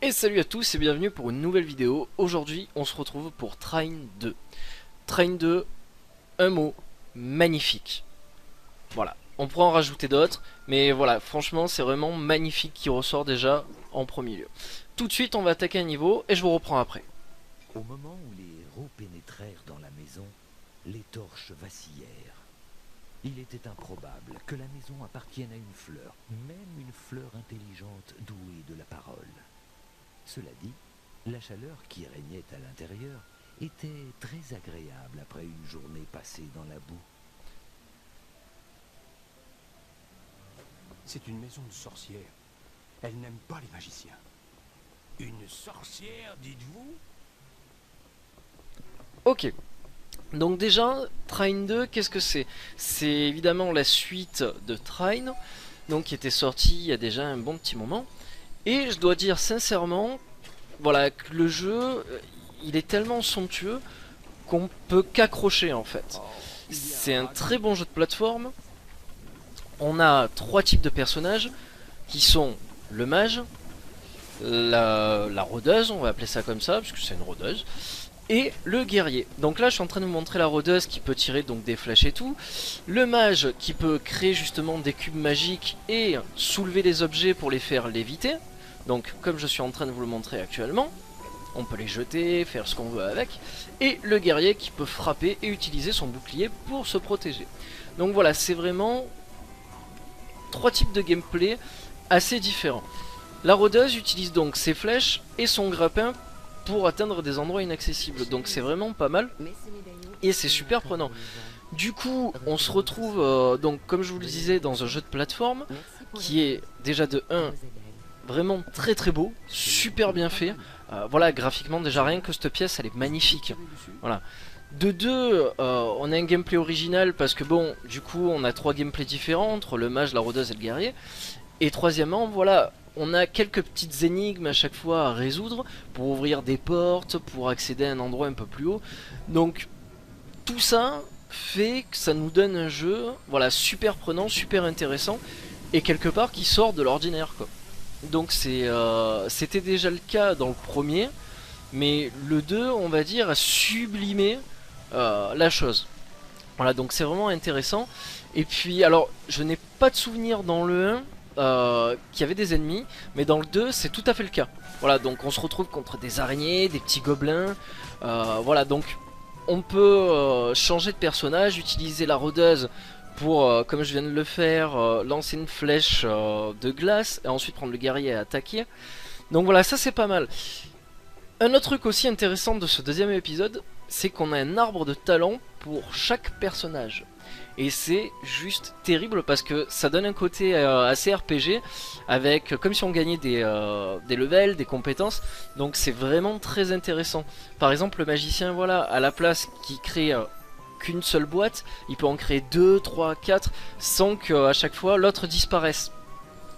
Et salut à tous et bienvenue pour une nouvelle vidéo. Aujourd'hui on se retrouve pour Train 2. Train 2, un mot, magnifique. Voilà, on pourra en rajouter d'autres, mais voilà, franchement c'est vraiment magnifique qui ressort déjà en premier lieu. Tout de suite on va attaquer un niveau et je vous reprends après. Au moment où les héros pénétrèrent dans la maison, les torches vacillèrent. Il était improbable que la maison appartienne à une fleur, même une fleur intelligente douée de la parole. Cela dit, la chaleur qui régnait à l'intérieur était très agréable après une journée passée dans la boue. C'est une maison de sorcières. Elle n'aime pas les magiciens. Une sorcière, dites-vous? Ok, donc déjà, Train 2, qu'est-ce que c'est? C'est évidemment la suite de Train, donc qui était sorti il y a déjà un bon petit moment. Et je dois dire sincèrement, voilà, que le jeu, il est tellement somptueux qu'on peut qu'accrocher en fait. C'est un très bon jeu de plateforme. On a trois types de personnages qui sont le mage, la rôdeuse, on va appeler ça comme ça, puisque c'est une rôdeuse, et le guerrier. Donc là je suis en train de vous montrer la rôdeuse qui peut tirer donc des flèches et tout, le mage qui peut créer justement des cubes magiques et soulever des objets pour les faire léviter. Donc comme je suis en train de vous le montrer actuellement, on peut les jeter, faire ce qu'on veut avec, et le guerrier qui peut frapper et utiliser son bouclier pour se protéger. Donc voilà, c'est vraiment trois types de gameplay assez différents. La rôdeuse utilise donc ses flèches et son grappin pour atteindre des endroits inaccessibles, donc c'est vraiment pas mal et c'est super prenant. Du coup on se retrouve donc comme je vous le disais dans un jeu de plateforme qui est déjà de 1 vraiment très très beau, super bien fait. Voilà, graphiquement déjà rien que cette pièce elle est magnifique. Voilà. De 2, on a un gameplay original parce que bon, du coup on a trois gameplays différents entre le mage, la rôdeuse et le guerrier. Et troisièmement, voilà, on a quelques petites énigmes à chaque fois à résoudre pour ouvrir des portes, pour accéder à un endroit un peu plus haut. Donc tout ça fait que ça nous donne un jeu, voilà, super prenant, super intéressant et quelque part qui sort de l'ordinaire quoi. Donc c'était déjà le cas dans le premier, mais le 2 on va dire a sublimé la chose. Voilà, donc c'est vraiment intéressant. Et puis alors je n'ai pas de souvenir dans le 1 qu'il y avait des ennemis, mais dans le 2 c'est tout à fait le cas. Voilà, donc on se retrouve contre des araignées, des petits gobelins, voilà, donc on peut changer de personnage, utiliser la rôdeuse pour, comme je viens de le faire, lancer une flèche de glace et ensuite prendre le guerrier et attaquer. Donc voilà, ça c'est pas mal. Un autre truc aussi intéressant de ce deuxième épisode, c'est qu'on a un arbre de talent pour chaque personnage. Et c'est juste terrible parce que ça donne un côté assez RPG avec comme si on gagnait des levels, des compétences. Donc c'est vraiment très intéressant. Par exemple le magicien, voilà, à la place qui crée qu'une seule boîte, il peut en créer 2, 3, 4 sans qu'à chaque fois l'autre disparaisse.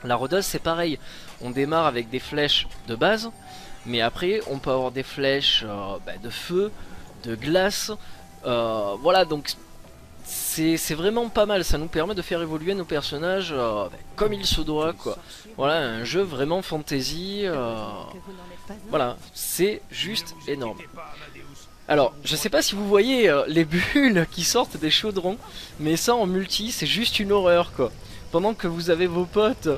La rôdeuse c'est pareil, on démarre avec des flèches de base, mais après on peut avoir des flèches de feu, de glace, voilà, donc c'est vraiment pas mal, ça nous permet de faire évoluer nos personnages comme il se doit quoi. Voilà, un jeu vraiment fantasy, voilà, c'est juste énorme. Alors, je sais pas si vous voyez les bulles qui sortent des chaudrons, mais ça en multi, c'est juste une horreur quoi. Pendant que vous avez vos potes,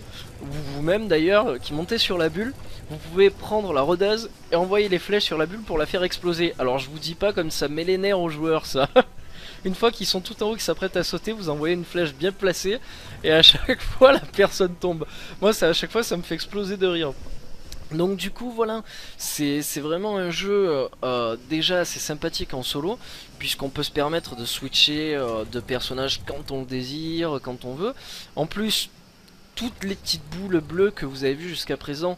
vous-même d'ailleurs, qui montez sur la bulle, vous pouvez prendre la rôdeuse et envoyer les flèches sur la bulle pour la faire exploser. Alors je vous dis pas comme ça met les nerfs aux joueurs ça. Une fois qu'ils sont tout en haut, qu'ils s'apprêtent à sauter, vous envoyez une flèche bien placée et à chaque fois la personne tombe. Moi ça, à chaque fois ça me fait exploser de rire. Donc du coup voilà, c'est vraiment un jeu déjà assez sympathique en solo, puisqu'on peut se permettre de switcher de personnages quand on le désire, quand on veut. En plus, toutes les petites boules bleues que vous avez vues jusqu'à présent,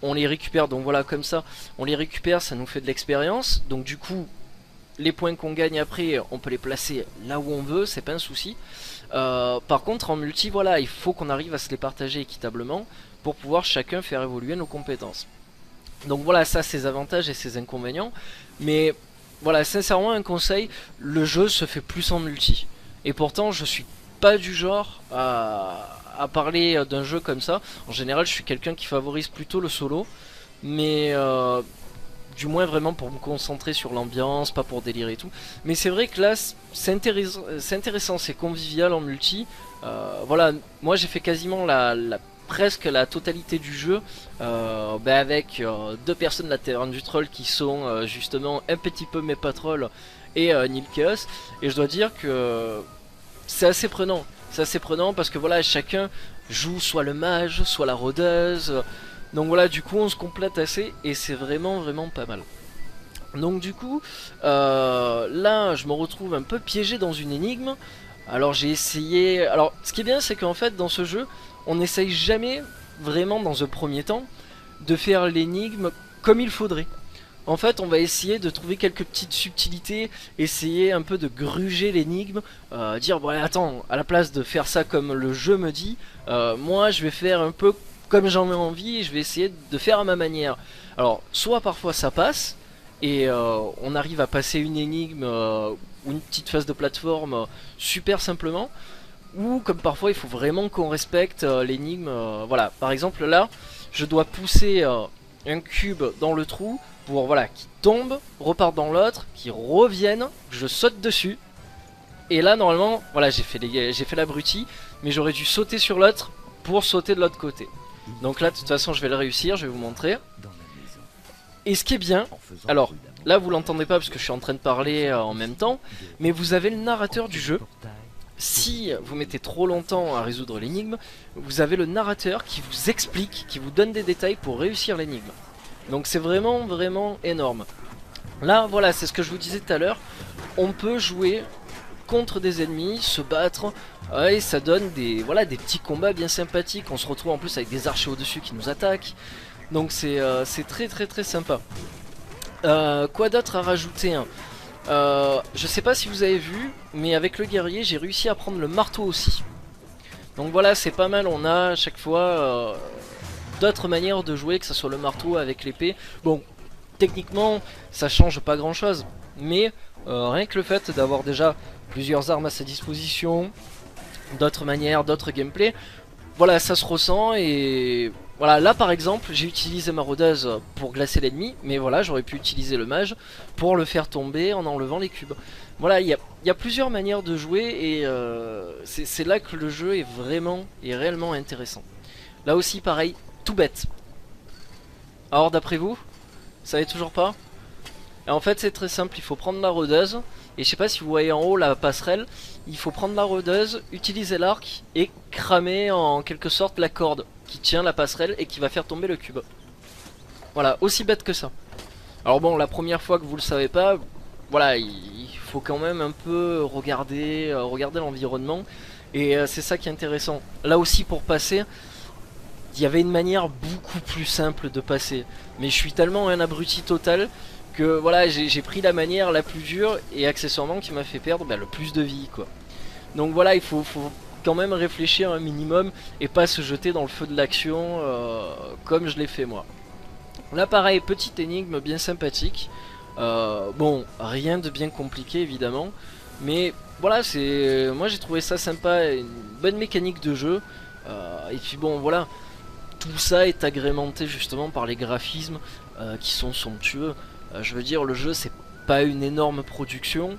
on les récupère, donc voilà comme ça, on les récupère, ça nous fait de l'expérience. Donc du coup, les points qu'on gagne après, on peut les placer là où on veut, c'est pas un souci. Par contre en multi, voilà, il faut qu'on arrive à se les partager équitablement pour pouvoir chacun faire évoluer nos compétences. Donc voilà, ça ses avantages et ses inconvénients, mais voilà, sincèrement un conseil, le jeu se fait plus en multi. Et pourtant je suis pas du genre à parler d'un jeu comme ça. En général je suis quelqu'un qui favorise plutôt le solo, mais du moins vraiment pour me concentrer sur l'ambiance, pas pour délirer et tout. Mais c'est vrai que là, c'est intéressant, c'est convivial en multi. Voilà, moi j'ai fait quasiment presque la totalité du jeu avec deux personnes de la Taverne du Troll qui sont justement un petit peu mes patrolls et Nil Chaos. Et je dois dire que c'est assez prenant. C'est assez prenant parce que voilà, chacun joue soit le mage, soit la rôdeuse. Donc voilà, du coup on se complète assez et c'est vraiment vraiment pas mal. Donc du coup, là je me retrouve un peu piégé dans une énigme. Alors j'ai essayé... Alors ce qui est bien c'est qu'en fait dans ce jeu, on n'essaye jamais vraiment dans un premier temps de faire l'énigme comme il faudrait. En fait, on va essayer de trouver quelques petites subtilités, essayer un peu de gruger l'énigme, dire bon attends, à la place de faire ça comme le jeu me dit, moi je vais faire un peu comme j'en ai envie et je vais essayer de faire à ma manière. Alors, soit parfois ça passe et on arrive à passer une énigme ou une petite phase de plateforme super simplement, ou comme parfois il faut vraiment qu'on respecte l'énigme. Voilà, par exemple là, je dois pousser un cube dans le trou pour voilà qu'il tombe, reparte dans l'autre, qu'il revienne, je saute dessus. Et là normalement, voilà j'ai fait l'abruti, mais j'aurais dû sauter sur l'autre pour sauter de l'autre côté. Donc là de toute façon je vais le réussir, je vais vous montrer. Et ce qui est bien, alors là vous l'entendez pas parce que je suis en train de parler en même temps, mais vous avez le narrateur du jeu. Si vous mettez trop longtemps à résoudre l'énigme, vous avez le narrateur qui vous explique, qui vous donne des détails pour réussir l'énigme. Donc c'est vraiment vraiment énorme. Là voilà, c'est ce que je vous disais tout à l'heure, on peut jouer contre des ennemis, se battre, et ça donne des petits combats bien sympathiques. On se retrouve en plus avec des archers au dessus qui nous attaquent. Donc c'est très très très sympa. Quoi d'autre à rajouter hein. Je sais pas si vous avez vu, mais avec le guerrier j'ai réussi à prendre le marteau aussi. Donc voilà, c'est pas mal, on a à chaque fois d'autres manières de jouer, que ce soit le marteau avec l'épée. Bon, techniquement ça change pas grand chose, mais rien que le fait d'avoir déjà plusieurs armes à sa disposition, d'autres manières, d'autres gameplay, voilà, ça se ressent. Et voilà, là par exemple j'ai utilisé ma rôdeuse pour glacer l'ennemi, mais voilà, j'aurais pu utiliser le mage pour le faire tomber en enlevant les cubes. Voilà, il y a plusieurs manières de jouer et c'est là que le jeu est vraiment et réellement intéressant. Là aussi pareil, tout bête. Alors d'après vous, ça savez toujours pas? Et en fait c'est très simple, il faut prendre la rôdeuse. Et je sais pas si vous voyez en haut la passerelle, il faut prendre la rôdeuse, utiliser l'arc et cramer en quelque sorte la corde qui tient la passerelle et qui va faire tomber le cube. Voilà, aussi bête que ça. Alors bon, la première fois que vous le savez pas, voilà, il faut quand même un peu regarder l'environnement. Et c'est ça qui est intéressant. Là aussi pour passer, il y avait une manière beaucoup plus simple de passer. Mais je suis tellement un abruti total que voilà, j'ai pris la manière la plus dure et accessoirement qui m'a fait perdre le plus de vie quoi. Donc voilà, il faut quand même réfléchir un minimum et pas se jeter dans le feu de l'action comme je l'ai fait moi. Là pareil, petite énigme bien sympathique. Bon, rien de bien compliqué évidemment, mais voilà, moi j'ai trouvé ça sympa, une bonne mécanique de jeu. Et puis bon voilà, tout ça est agrémenté justement par les graphismes qui sont somptueux. Je veux dire, le jeu c'est pas une énorme production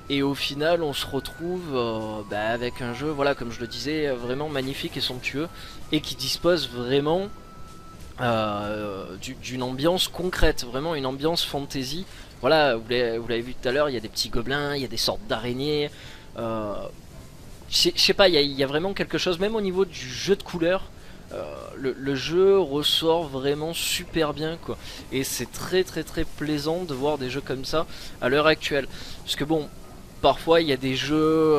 et au final on se retrouve avec un jeu, voilà, comme je le disais, vraiment magnifique et somptueux et qui dispose vraiment d'une ambiance concrète, vraiment une ambiance fantasy. Voilà, vous l'avez vu tout à l'heure, il y a des petits gobelins, il y a des sortes d'araignées. Je sais pas, il y a vraiment quelque chose, même au niveau du jeu de couleurs. Le jeu ressort vraiment super bien quoi. Et c'est très très très plaisant de voir des jeux comme ça à l'heure actuelle. Parce que bon, parfois il y a des jeux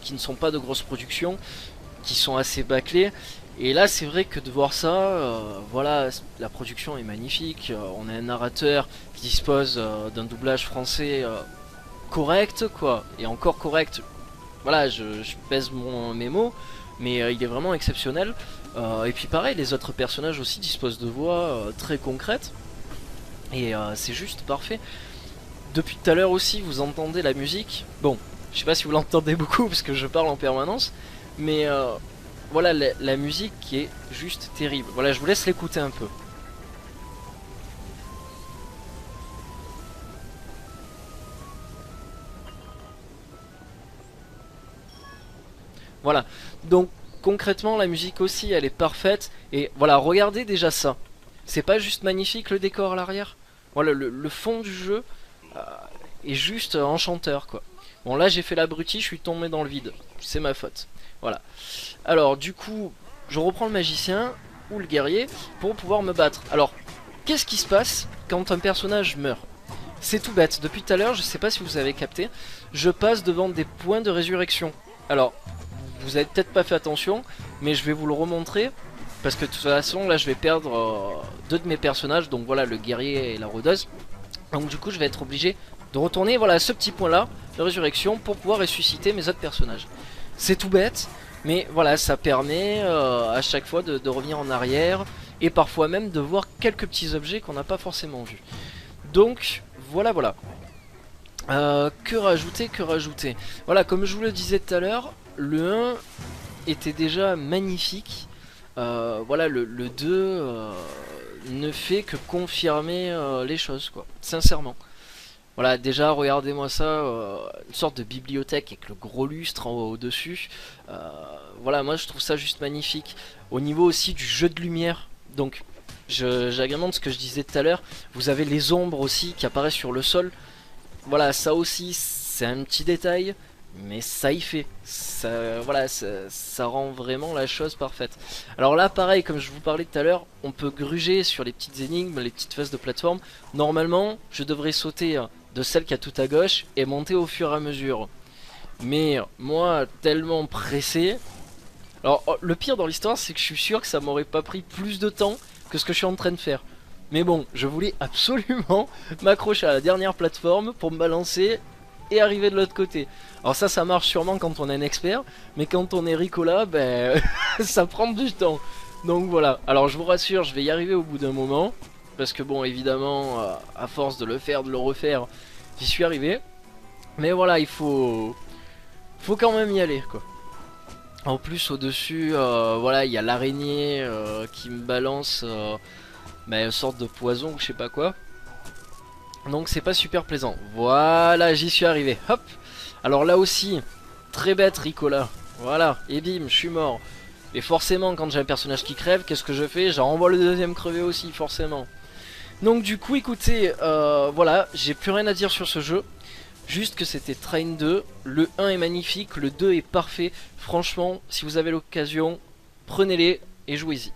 qui ne sont pas de grosse production, qui sont assez bâclés. Et là c'est vrai que de voir ça, voilà, la production est magnifique. On a un narrateur qui dispose d'un doublage français correct quoi. Et encore correct, voilà, je pèse mes mots. Mais il est vraiment exceptionnel. Et puis pareil, les autres personnages aussi disposent de voix très concrètes. Et c'est juste parfait. Depuis tout à l'heure aussi, vous entendez la musique. Bon, je sais pas si vous l'entendez beaucoup parce que je parle en permanence. Mais voilà, la musique qui est juste terrible. Voilà, je vous laisse l'écouter un peu. Voilà, donc concrètement la musique aussi elle est parfaite. Et voilà, regardez déjà ça. C'est pas juste magnifique le décor à l'arrière. Voilà, le fond du jeu euh, est juste enchanteur quoi. Bon là j'ai fait l'abruti, je suis tombé dans le vide. C'est ma faute. Voilà. Alors du coup, je reprends le magicien ou le guerrier pour pouvoir me battre. Alors, qu'est-ce qui se passe quand un personnage meurt? C'est tout bête. Depuis tout à l'heure, je sais pas si vous avez capté, je passe devant des points de résurrection. Alors, vous avez peut-être pas fait attention, mais je vais vous le remontrer. Parce que de toute façon, là, je vais perdre deux de mes personnages. Donc voilà, le guerrier et la rôdeuse. Donc du coup, je vais être obligé de retourner voilà, à ce petit point-là de résurrection pour pouvoir ressusciter mes autres personnages. C'est tout bête, mais voilà, ça permet à chaque fois de revenir en arrière. Et parfois même de voir quelques petits objets qu'on n'a pas forcément vus. Donc, voilà, voilà. Que rajouter, que rajouter? Voilà, comme je vous le disais tout à l'heure, le 1 était déjà magnifique. Voilà, le 2 ne fait que confirmer les choses, quoi. Sincèrement. Voilà, déjà, regardez-moi ça, une sorte de bibliothèque avec le gros lustre en haut au-dessus. Voilà, moi je trouve ça juste magnifique. Au niveau aussi du jeu de lumière, donc j'agrémente ce que je disais tout à l'heure, vous avez les ombres aussi qui apparaissent sur le sol. Voilà, ça aussi, c'est un petit détail, mais ça y fait. Ça, voilà, ça rend vraiment la chose parfaite. Alors là, pareil, comme je vous parlais tout à l'heure, on peut gruger sur les petites énigmes, les petites phases de plateforme. Normalement, je devrais sauter de celle qui a tout à gauche et monter au fur et à mesure. Mais moi, tellement pressé... Alors, le pire dans l'histoire, c'est que je suis sûr que ça m'aurait pas pris plus de temps que ce que je suis en train de faire. Mais bon, je voulais absolument m'accrocher à la dernière plateforme pour me balancer et arriver de l'autre côté. Alors ça marche sûrement quand on est un expert, mais quand on est Ricola, ben ça prend du temps. Donc voilà, alors je vous rassure, je vais y arriver au bout d'un moment, parce que bon, évidemment, à force de le faire, de le refaire, j'y suis arrivé. Mais voilà, il faut quand même y aller, quoi. En plus, au-dessus, voilà, il y a l'araignée qui me balance une sorte de poison ou je sais pas quoi. Donc c'est pas super plaisant. Voilà, j'y suis arrivé. Hop. Alors là aussi, très bête Ricola. Voilà, et bim, je suis mort. Et forcément, quand j'ai un personnage qui crève, qu'est-ce que je fais? J'en renvoie le deuxième crevé aussi, forcément. Donc du coup, écoutez, voilà, j'ai plus rien à dire sur ce jeu. Juste que c'était Train 2, le 1 est magnifique, le 2 est parfait. Franchement, si vous avez l'occasion, prenez-les et jouez-y.